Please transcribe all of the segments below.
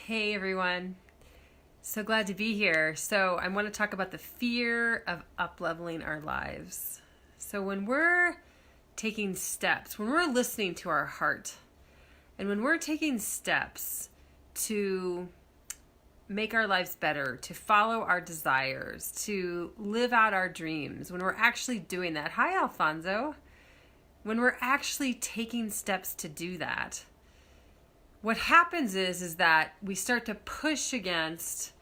Hey everyone, so glad to be here. So I want to talk about the fear of upleveling our lives. So when we're taking steps, when we're listening to our heart, and when we're taking steps to make our lives better, to follow our desires, to live out our dreams, when we're actually doing that, hi Alfonso, when we're actually taking steps to do that, what happens is that we start to push against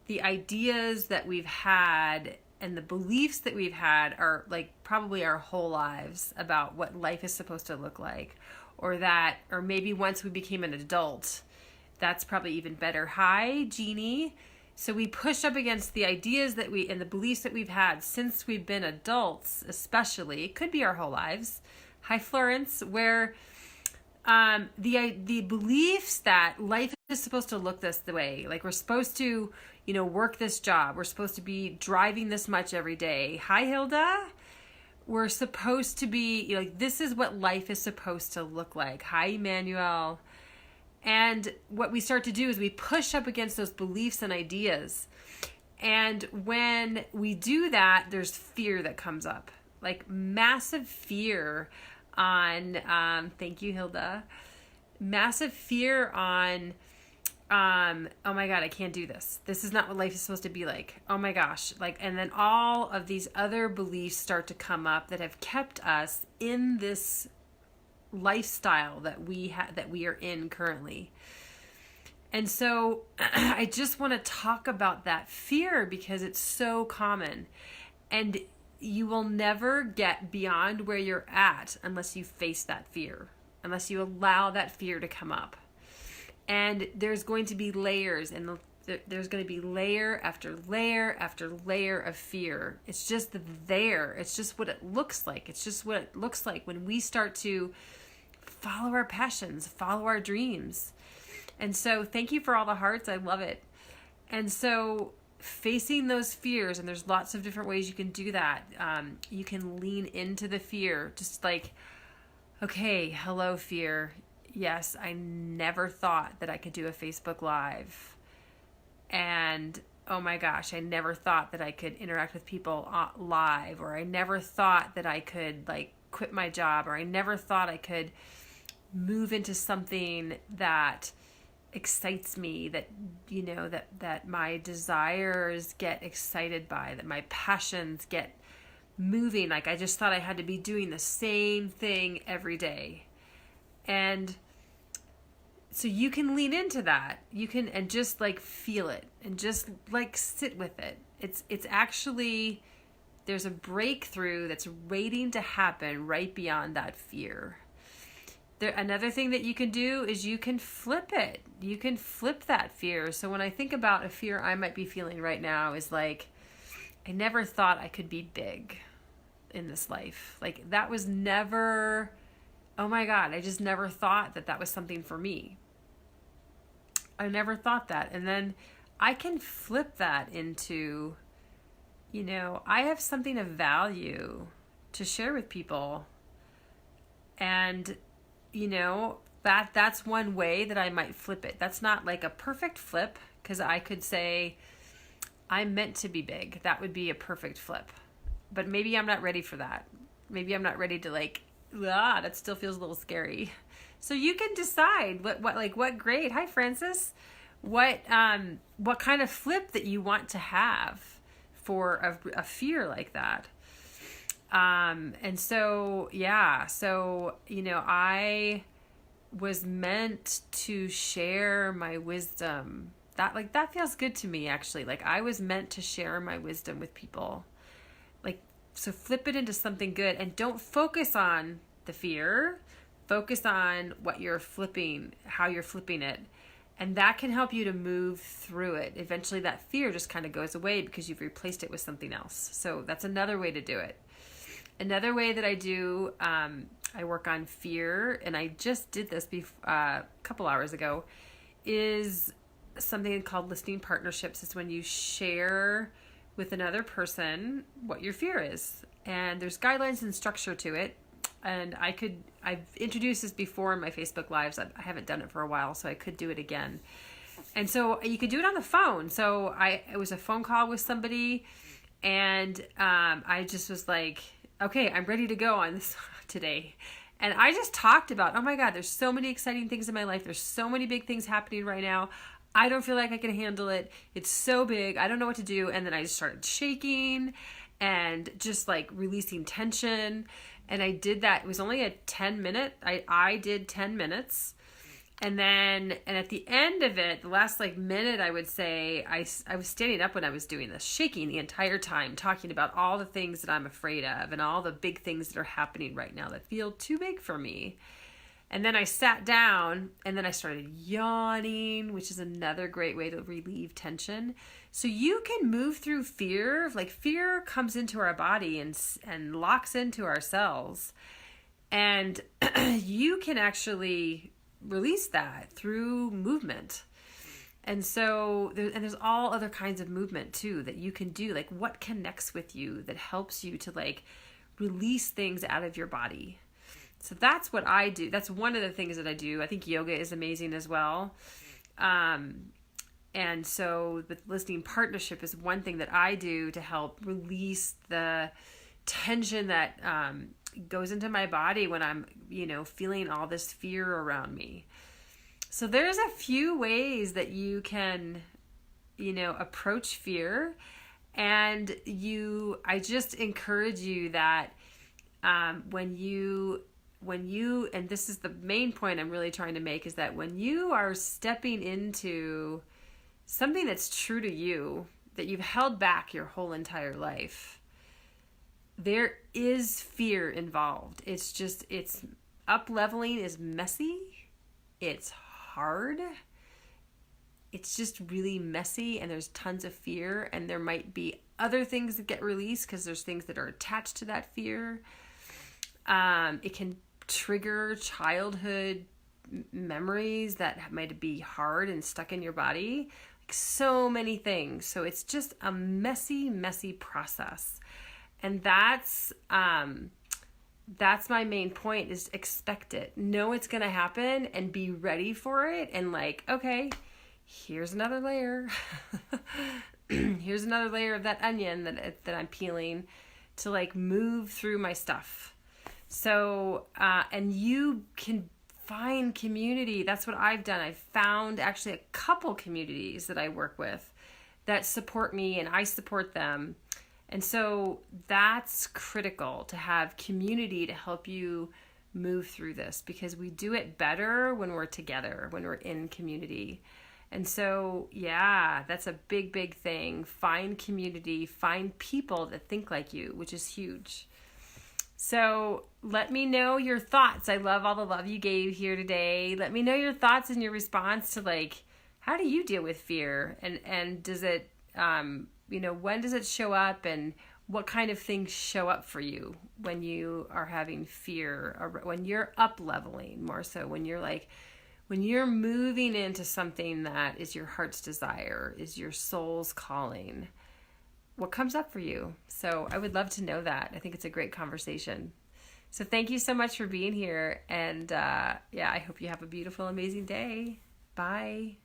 the ideas that we've had and the beliefs that we've had are like probably our whole lives about what life is supposed to look like, or maybe once we became an adult, that's probably even better. Hi, Jeannie. So we push up against the ideas and the beliefs that we've had since we've been adults, especially. It could be our whole lives. Hi, Florence, where the beliefs that life is supposed to look the way, like we're supposed to, work this job. We're supposed to be driving this much every day. Hi, Hilda. We're supposed to be, this is what life is supposed to look like. Hi, Emmanuel. And what we start to do is we push up against those beliefs and ideas. And when we do that, there's fear that comes up, like massive fear on, thank you, Hilda, massive fear on, oh my God, I can't do this. This is not what life is supposed to be like. Oh my gosh. And then all of these other beliefs start to come up that have kept us in this lifestyle that we are in currently. And so I just want to talk about that fear because it's so common, and you will never get beyond where you're at unless you face that fear, unless you allow that fear to come up. And there's going to be layers, and there's going to be layer after layer after layer of fear. It's just there. It's just what it looks like. It's just what it looks like when we start to follow our passions, follow our dreams. And so thank you for all the hearts. I love it. And so facing those fears, and there's lots of different ways you can do that. You can lean into the fear, just like, okay, hello, fear. Yes, I never thought that I could do a Facebook Live. And oh my gosh, I never thought that I could interact with people live, or I never thought that I could quit my job, or I never thought I could move into something that excites me, that that my desires get excited by, that my passions get moving. Like I just thought I had to be doing the same thing every day. And so you can lean into that. You can, and just feel it and just sit with it. It's actually, there's a breakthrough that's waiting to happen right beyond that fear. Another thing that you can do is you can flip it. You can flip that fear. So when I think about a fear I might be feeling right now is I never thought I could be big in this life. That was never, oh my God, I just never thought that was something for me. I never thought that. And then I can flip that into, I have something of value to share with people. And that's one way that I might flip it. That's not a perfect flip, because I could say I'm meant to be big. That would be a perfect flip. But maybe I'm not ready for that. Maybe I'm not ready to that still feels a little scary. So you can decide what grade. Hi, Francis. What kind of flip that you want to have for a fear like that. And so, yeah, I was meant to share my wisdom. That feels good to me, actually. I was meant to share my wisdom with people. So flip it into something good, and don't focus on the fear. Focus on what you're flipping, how you're flipping it. And that can help you to move through it. Eventually that fear just kind of goes away because you've replaced it with something else. So that's another way to do it. Another way that I do, I work on fear, and I just did this a couple hours ago, is something called listening partnerships. It's when you share with another person what your fear is. And there's guidelines and structure to it. And I've introduced this before in my Facebook Lives. I haven't done it for a while, so I could do it again. And so you could do it on the phone. So it was a phone call with somebody, and I just was like, okay, I'm ready to go on this today. And I just talked about, oh my God, there's so many exciting things in my life. There's so many big things happening right now. I don't feel like I can handle it. It's so big. I don't know what to do. And then I just started shaking and just like releasing tension. And I did that. It was only a 10-minute. I did 10 minutes. And at the end of it, the last like minute, I would say, I was standing up when I was doing this, shaking the entire time, talking about all the things that I'm afraid of and all the big things that are happening right now that feel too big for me. And then I sat down and then I started yawning, which is another great way to relieve tension. So you can move through fear. Like fear comes into our body and locks into our cells. And you can actually release that through movement. And so there's all other kinds of movement too that you can do. Like what connects with you that helps you to like release things out of your body. So that's what I do. That's one of the things that I do. I think yoga is amazing as well. And so the listening partnership is one thing that I do to help release the tension that goes into my body when I'm, feeling all this fear around me. So there's a few ways that you can, approach fear. And I just encourage you that when you, and this is the main point I'm really trying to make, is that when you are stepping into something that's true to you, that you've held back your whole entire life, there is fear involved. It's up-leveling is messy. It's hard. It's just really messy, and there's tons of fear, and there might be other things that get released because there's things that are attached to that fear. It can trigger childhood memories that might be hard and stuck in your body. Like so many things. So it's just a messy, messy process. And that's my main point, is expect it. Know it's going to happen and be ready for it. And like, okay, here's another layer. Here's another layer of that onion that I'm peeling to like move through my stuff. So, and you can find community. That's what I've done. I've found actually a couple communities that I work with that support me and I support them. And so that's critical, to have community to help you move through this, because we do it better when we're together, when we're in community. And so, yeah, that's a big, big thing. Find community, find people that think like you, which is huge. So let me know your thoughts. I love all the love you gave here today. Let me know your thoughts and your response to like, how do you deal with fear? And does it, when does it show up, and what kind of things show up for you when you are having fear, or when you're up-leveling more so, when you're moving into something that is your heart's desire, is your soul's calling? What comes up for you? So I would love to know that. I think it's a great conversation. So thank you so much for being here. And I hope you have a beautiful, amazing day. Bye.